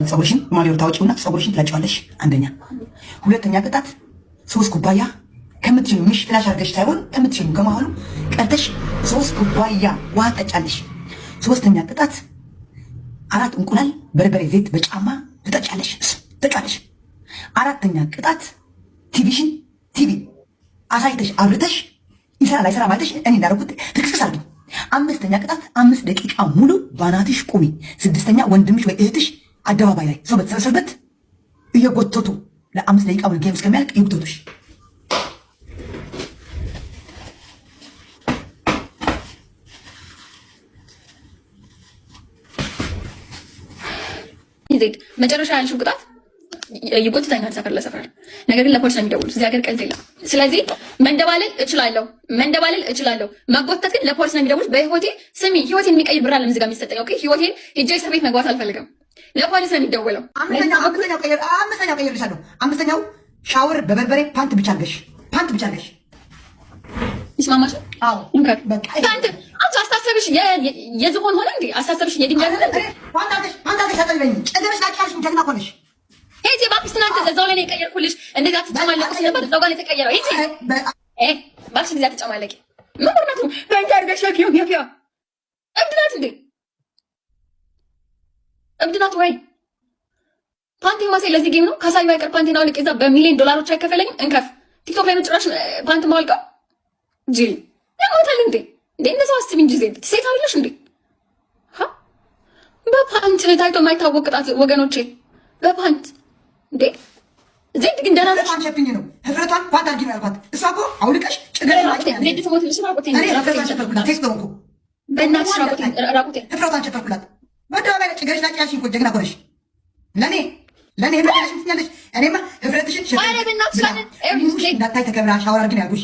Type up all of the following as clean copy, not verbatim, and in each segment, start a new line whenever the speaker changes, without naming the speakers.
ጸጉርሽን ማሊው ታውጪውና ጸጉርሽን ትላጫዋለሽ። አንደኛ። ሁለተኛ ቅጣት 3 ኩባያ ከምትችሉ ምሽ ፍላሽ አድርገሽ ሳይሆን ከምትችሉ ከመሃሉ ቀርተሽ 3 ኩባያ ውሃ ትጠጫለሽ። ሶስተኛ ቅጣት 4 እንቁላል በርበሬ ዘይት በጫማ ትጠጫለሽ። ትጠጫለሽ። አራተኛ ቅጣት ቲቪ አሳይተሽ አብርተሽ ይሰራ ላይሰራ ማለትሽ እኔ እንዳደረኩት ትክክስ አድርጊ። አምስተኛ ቅጣት 5 ደቂቃ ሙሉ ባናትሽ ቁሚ። ስድስተኛ ወንድምሽ ወይ እህትሽ አደባባይ ላይ ሰው በተሰበሰበበት እየጎተቱ ለ5 ደቂቃ ሙሉ ጌም እስከሚያልቅ ይጎተቱሽ።
ይዘት መጨረሻ ያልሽው ቅጣት ይጎትተኛል ሰፈር ለሰፈር። ነገር ግን ለፖሊስ ነው የሚደውሉት። እዚህ ሀገር ቀልድ የለም። ስለዚህ መንደባለል እችላለሁ። መጎተት ግን ለፖሊስ ነው የሚደውሉት። በህይወቴ ስሚ፣ ህይወቴን የሚቀይር ብር አለም እዚህ ጋር የሚሰጠኝ። ኦኬ፣ ህይወቴን ሄጄ እስር ቤት መግባት አልፈልግም። ለፖሊስ ነው የሚደውለው።
አምስተኛው ቀይርልሻለሁ። አምስተኛው ሻወር በበርበሬ ፓንት ብቻ አድርገሽ
ይስማማሽ?
አዎ
በቃ ፓንት። አንቺ አስተሳሰብሽ የዝሆን ሆነ እንዴ? አስተሳሰብሽ የድንጋይ ሆነ እንዴ?
ፓንት አድርገሽ አጠልበኝ። ጨገበሽ ላቂያሽ ጀግና ሆነሽ
ሄጂ እባክሽ። ትናንት እዛው ላይ ነው የቀየርኩልሽ። እንደዛ ትጨማለቅሽ ነበር። እዛው ጋር ነው የተቀየረው። ሄጂ እባክሽ፣ እንደዛ ትጨማለቂ። ምን ሆነቱ? ፓንት አድርገሽ ፊያ እብድ ናት እንዴ? እብድ ናት ወይ? ፓንቴ ማሳይ ለዚህ ጌም ነው። ካሳዩ አይቀር ፓንቴን አውልቅ። እዛ በሚሊዮን ዶላሮች አይከፈለኝም። እንከፍ ቲክቶክ ላይ ነው ጭራሽ ፓንት ማውልቀው። ጂል ያሞታል እንዴ? እንደዛ አስቢ እንጂ ሴት አይደለሽ እንዴ? በፓንት ታይቶ የማይታወቅ ቅጣት ወገኖቼ፣ በፓንት እንዴ! ዜድ ግን ደህና ነሽ?
አንሸፍኝ ነው ህፍረቷን ፓንት አድርጊ ነው ያልኳት። እሷ እኮ አውልቀሽ ጭገሽ
ዜድ ትሞት ልሽ ራቁቴን በእናትሽ ራቁቴን
ህፍረቷን ሸፈርኩላት። በደባባይ ላይ ጭገሽ ላቂያሽ እኮ ጀግና ሆነሽ ለኔ ህፍረትሽን ትኛለሽ። እኔማ ህፍረትሽን እንዳታይ ተከብራ ሻወር አድርጊ ነው ያልኩሽ።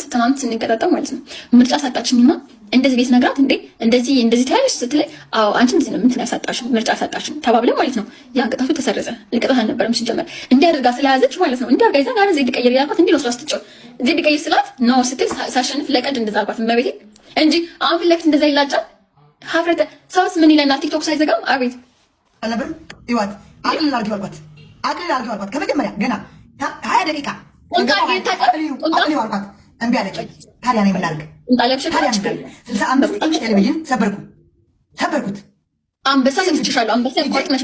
ትናንት ስንቀጣጠው ማለት ነው ምርጫ ሳጣችኝና እንደዚህ ቤት ነግራት እንዴ እንደዚህ ታያለሽ ስትለኝ፣ አዎ አንቺ እንደዚህ ነው እንትን ያሳጣሽ ምርጫ ያሳጣሽ ተባብለን ማለት ነው። ያን ቅጣቱ ተሰረዘ። ልቅጣት አልነበረም ሲጀመር። እንዲህ አድርጋ ስለያዘች ማለት ነው። እንዲህ አድርጋ ይዛ ጋር ዜድ ቀይር ያልኳት እንዲህ ነው ስራ ስትጮህ ዜድ ቀይር ስላት ነው ስትል ሳሸንፍ ለቀድ እንደዛ አልኳት መቤቴ እንጂ አሁን ፊት ለፊት እንደዛ ይላጫል። ሀፍረተ ሰውስ ምን ይለናል? ቲክቶክ ሳይዘጋም አቤት
አለብን ይዋት አቅልል አድርጊው አልኳት። ከመጀመሪያ ገና 20 ደቂቃ አቅልል አልኳት። እምቢ አለች። ታዲያ ነው የምላርግ 65 ኢንች ቴሌቪዥን ሰበርኩት።
አንበሳ ሰጥቼሻለሁ። አንበሳ ቆርጥነሽ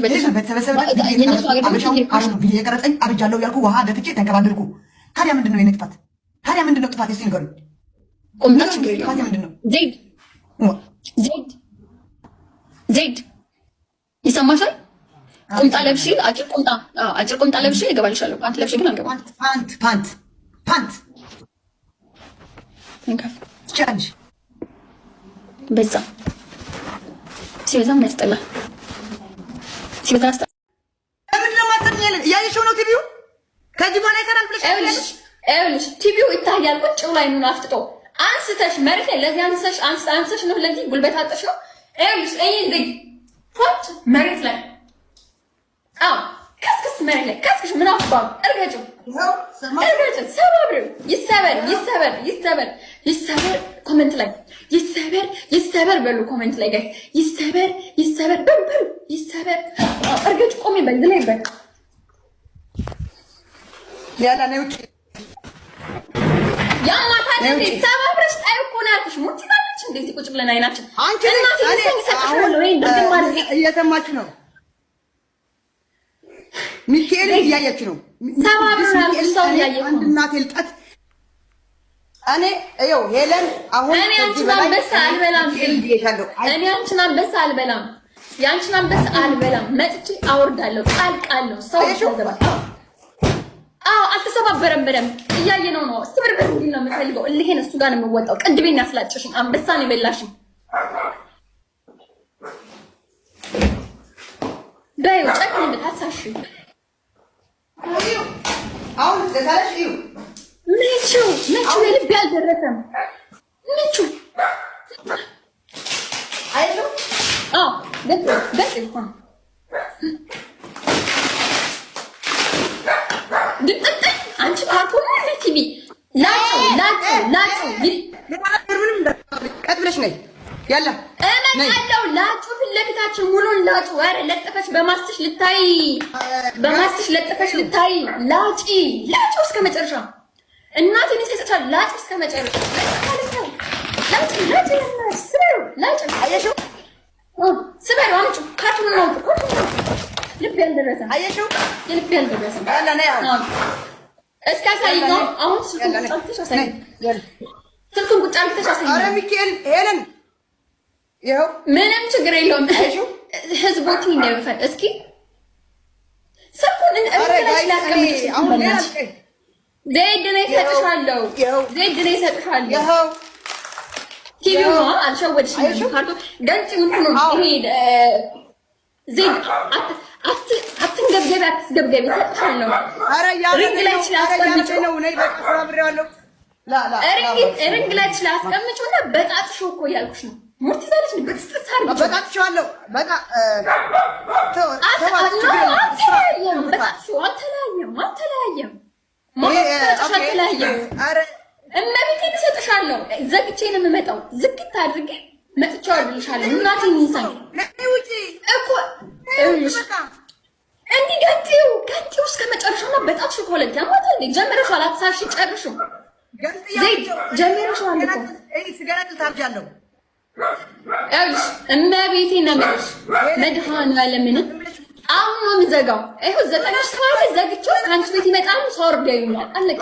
ቪዲዮ የቀረጸኝ አብጃለሁ ያልኩ ውሃ ደፍቼ ተንከባለልኩ። ታዲያ ምንድነው የኔ ጥፋት? ታዲያ ምንድነው ጥፋት? እስኪ ንገሩኝ።
ቁምጣ ችግር የለውም።
ታዲያ ምንድነው?
ዜድ ይሰማሻል? ቁምጣ ለብሺ፣ አጭር ቁምጣ ለብሺ እገባልሻለሁ። ፓንት ለብሺ ግን አልገባም።
ፓንት
እንከፍ
ቻንጅ
በዛ ሲበዛ ምን ያስጠላል? ሲበዛ ያስጠላል።
ምንድነው ማሰኛለ? ያየሽው ነው ቲቪው ከዚህ በኋላ ይሰራል ብለሽ
አይልሽ? ቲቪው ይታያል። ቁጭ ላይ ምን አፍጥጦ አንስተሽ መሬት ላይ ለዚህ አንስተሽ ነው ለዚህ ጉልበት አጥሽ ነው። አይልሽ እይ ፎት መሬት ላይ ከስክስ መሬት ላይ ከስክሽ ምን አፍባው እርገጩ ሰባብሩ ይሰበር ኮሜንት ላይ ይሰበር በሉ ኮሜንት ላይ ጋር ይሰበር በሉ ይሰበር እርገጩ ቆሜ በዚህ ላይ በቃ
ያላ ነው
ያማታ እንዴ ሰባብረሽ ታይቆናልሽ ሙት ይዛለች እንዴ ቁጭ ብለን አይናችን እናት ይሰጥሻል ወይ እንደዚህ ማለት
እየሰማች ነው። ሚካኤል እያየች ነው።
ሰባብረሽ ሰው እያየች ነው።
እናቴ ልጠት እኔ ይኸው ሄለን አሁን
እኔ አንቺን አንበሳ አልበላም። እኔ አንቺን አንበሳ አልበላም። ያንቺን አንበሳ አልበላም። መጥቼ አወርዳለሁ። ቃልቃለሁ ሰው ይዘባል። አልተሰባበረም። በደምብ እያየነው ነው። ስብርብር እንዲል ነው የምፈልገው። እልሄን እሱ ጋር ነው የምወጣው። ቅድቤን ያስላጨሽኝ አንበሳ ነው የበላሽኝ። በይው ጨክኝ ብታሳሽ
አሁን ለታለሽ እዩ
ምቹ የልብ ያልደረሰም ምቹ
አይዞ
ደስ ይሁን ድጥጥ አንቺ ካርቶን ቲቪ ላጩ
ቀጥ ብለሽ ነይ ያላ
እመጣለሁ። ላጩ ፊት ለፊታችን ሙሉን ላጩ። ኧረ ለጥፈሽ በማስትሽ ልታይ፣ በማስትሽ ለጥፈሽ ልታይ። ላጪ ላጩ እስከ መጨረሻ። እናቴ ነው ሰጥቻለሁ። ላጩ እስከ መጨረሻ። ላጩ ላጩ ስበሩ ላጩ አየሽው? ስበሩ አምጪ። ካርቱን ነው ልብ ያልደረሰ አየሽው? ልብ ያልደረሰ ያላ ነው ያው እስከ አሳይኝ። አሁን ስልኩን ቁጭ አድርገሽ አሳይኝ። ስልኩን ቁጭ አድርገሽ አሳይኝ። ኧረ ሚካኤል ሄለን ይኸው ምንም ችግር የለውም። ህዝቦቹ እንደሚፈል እስኪ ስልኩን ዘይድ ነው ይሰጥሻለሁ። ዘይድ ነው ይሰጥሻለሁ። ቲቪው አልሸወድሽም። ካርቶ ገንጭ እንትኑ ይሄ ዘይድ አትንገብገቢ፣ አትስገብገቢ ይሰጥሻለሁ። ሪንግ ላይ ስላስቀምጪው ነው ነይ በቃ አብሬዋለሁ። ሪንግ ላይ ስላስቀምጪውና በጣጥሽ እኮ እያልኩሽ ነው። ሙርት ይዛለች በትስጥስ አድርጊ። በጣጥሽዋለሁ በቃ እመቤቴን እሰጥሻለሁ። ዘግቼ ነው የምመጣው። ዝግት አድርጌ መጥቼ አወርድልሻለሁ። እናቴን ይሳኝ እኮ እንዲህ ገንጤው እስከ መጨረሻውና በጣጥሽ እኮ ለጋ ማለት እንዴ ጀመረሻል። አትሳሽ ጨርሹ። ዘይድ ጀመረሻል እኮ ስገረጥ ታርጃለሁ። እመቤቴን ነው የምልሽ። መድኃኒዓለምን አሁን ነው የምዘጋው። ይኸው 9 ሰዓት ዘግቼው ከአንቺ ቤት ይመጣል። ሶርድ ያዩኛል። አለቀ።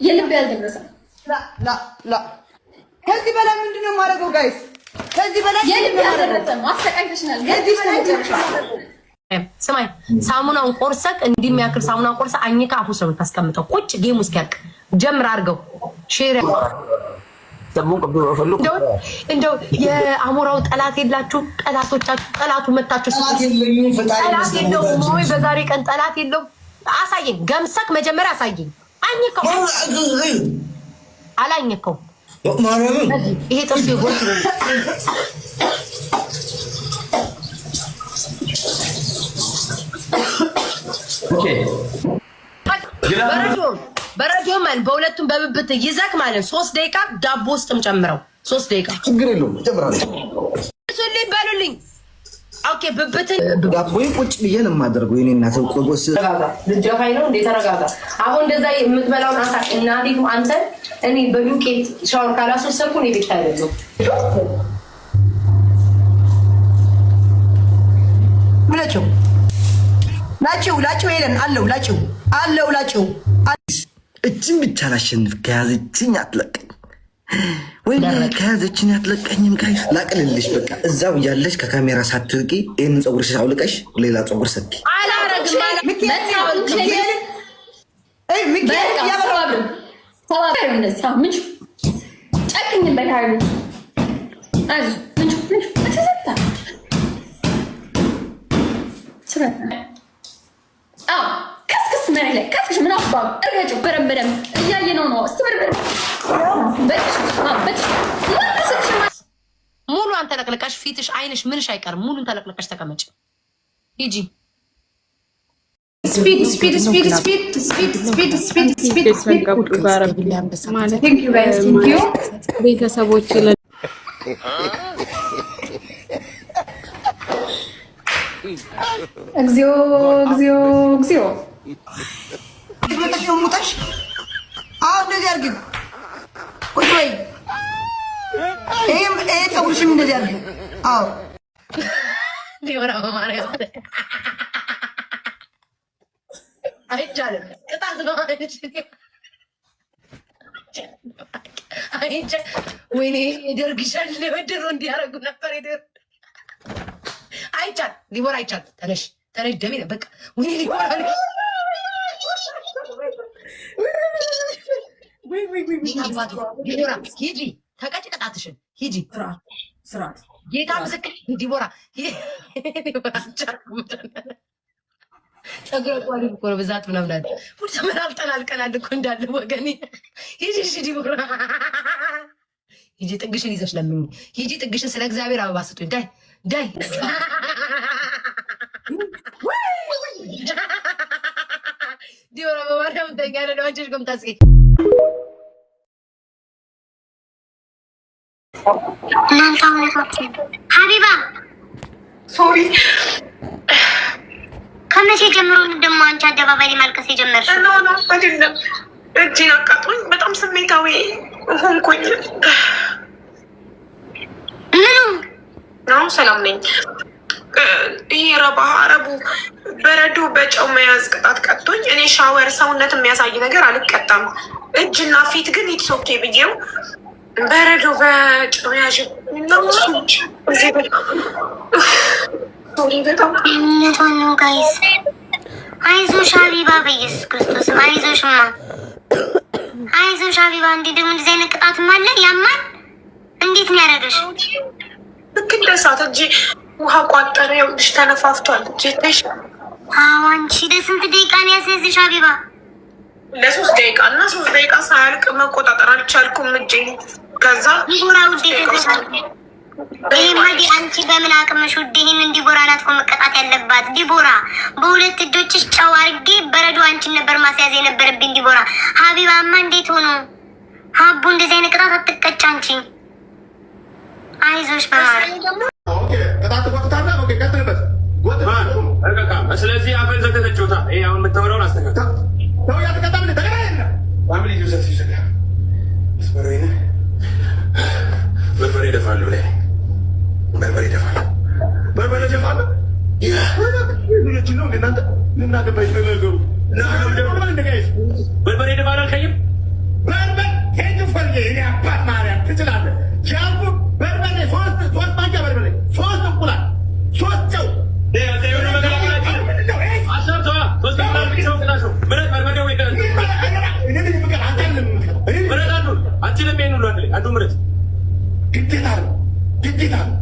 የልብ ያልደረሰ
ከዚህ በላይ ምንድን ነው የማደርገው? ጋይስ ከዚህ በላይ
የልብ ያልደረሰ ነው። አሰቃይተሽናል። ከዚህ በላይ
ስማኝ፣ ሳሙናውን ቆርሰክ እንደሚያክል ሳሙናውን ቆርሰ አኝካ አፉ ሰው ታስቀምጠው ቁጭ ጌም ውስጥ ያልቅ ጀምር አድርገው ሼር እንደው የአሞራው ጠላት የላችሁ ጠላቶቻችሁ ጠላቱ መታችሁ ጠላት የለውም ወይ? በዛሬ ቀን ጠላት የለውም። አሳየኝ፣ ገምሰክ መጀመሪያ አሳየኝ። አኝከው አላኝከው ይሄ ጥርሱ ይጎት በረዶ ማለት በሁለቱም በብብት ይዘክ ማለት 3 ደቂቃ ዳቦ ውስጥም ጨምረው 3 ደቂቃ
ችግር የለውም ጨምራለሁ።
እሱልኝ በሉልኝ። ኦኬ ብብትን
ዳቦዬ ቁጭ ብዬ ነው የማደርገው። የኔ እናት ቆጎስ
ልጅፋይ ነው እንዴ? ተረጋጋ። አሁን እንደዛ የምትበላውን አሳ እናዲሁ አንተ እኔ በዱቄት ሻወር ካላስወሰድኩ እኔ ቤት አይደለም
ምናቸው ላጭው ሄለን አለው ላጭው
እጅን ብቻ ላሸንፍ። ከያዘችኝ አትለቀኝ ወይ ከያዘችኝ አትለቀኝም። ጋይስ ላቅልልሽ በቃ እዛው እያለሽ ከካሜራ ሳትርቂ ይሄንን ፀጉርሽ አውልቀሽ ሌላ ፀጉር ሰኪ
አላረግም ማለት
ከስክስ መሬት ላይ ከስክሽ ምን አባብ እርገጭው በረም እያየነው ነው። እስበርበር
ሙሉን ተለቅለቀሽ ፊትሽ አይንሽ ምንሽ አይቀርም። ሙሉን ተለቅለቀሽ ተቀመጭ። ሂጂ
ቤተሰቦች እግዚኦ
ሙታሽ እንደዚህ አድርጊ። ቁጭ በይ። ይሄም ፀጉርሽም እንደዚህ አድርጊ።
ሊወራ በማርያም አይቻልም። ቅጣት ነው። ወይኔ ይደርግሻል። ለወደሮ እንዲያረጉ ነበር ይደር አይቻል ሊወራ አይቻል። ተነሽ ደሜ ነው በቃ። ወይኔ ሊወራ ሂጂ ተቀጭ ቅጣትሽን ሂጂ። ጌታ ምስክር ዲቦራ ጸጉረ ቋሪ እኮ ነው ብዛት ምናምን አለ። ሁሉ ተመራርጠን አልቀናል እኮ እንዳለ ወገኔ። ሂጂ እሺ ዲቦራ ሂጂ ጥግሽን ይዘሽ ለምኝ። ሂጂ ጥግሽን ስለ እግዚአብሔር አበባ ስጡኝ። ዳይ ዲቦራ በማርያም ተኛ ነው አንቺ ከምታስቂ
እናንተ አሁን ሀቢባ
ሶሪ።
ከመቼ ጀምሮ ደግሞ አንቺ አደባባይ ላይ ማልቀስ የጀመርሽው?
ነው አይደለም፣ እጄን አቃጥሎኝ በጣም ስሜታዊ ሆንኩኝ።
ምኑ?
አሁን ሰላም ነኝ። ይሄ አረቡ በረዶ በጨው መያዝ ቅጣት ቀጥቶኝ፣ እኔ ሻወር ሰውነት የሚያሳይ ነገር አልቀጣም። እጅና ፊት ግን ኢትሶኬ ብዬው በረዶ በጨው ያዥ
እውነቷን ነው ጋይስ። አይዞሽ ሀቢባ፣ በኢየሱስ ክርስቶስም አይዞሽማ፣ አይዞሽ ሀቢባ። እንዲህ ደግሞ እንደዚህ አይነት ቅጣትም አለ። ያማል። እንዴት ነው ያደረገሽ?
ልክ እንደ እሳት እጄ ውሃ ቋጠረ። ይኸውልሽ ተነፋፍቷል እጄ።
አዎ አንቺ ለስንት ደቂቃ ነው ያስያዝሽ ሀቢባ?
ለ3 ደቂቃ እና 3 ደቂቃ ሳያልቅ መቆጣጠር አልቻልኩም እጄ። ከዛ
ዲቦራ ውዴ ተሻል። ይሄማ አንቺ በምን አቅምሽ ውዴ? ይህን ዲቦራ ናት እኮ መቀጣት ያለባት። ዲቦራ በሁለት እጆችሽ ጨው አድርጌ በረዶ አንቺን ነበር ማስያዝ የነበረብኝ ዲቦራ። ሀቢባማ እንዴት ሆኖ ሀቡ እንደዚህ አይነት ቅጣት አትቀጭ አንቺ። አይዞሽ በማለት
ስለዚህ አፈን ዘግተችውታ። ይሄ አሁን የምታወራውን አስተካክል። በርበሬ እደፋለሁ ላይ በርበሬ እደፋለሁ። በርበሬ እደፋለሁ። በርበሬ እደፋለሁ አልከኝም? ትችላለህ። በርበሬ 3 ማንኪያ በርበሬ፣ 3 እንቁላል፣ 3 ጨው አንዱ ምረት ግዴታ ነው።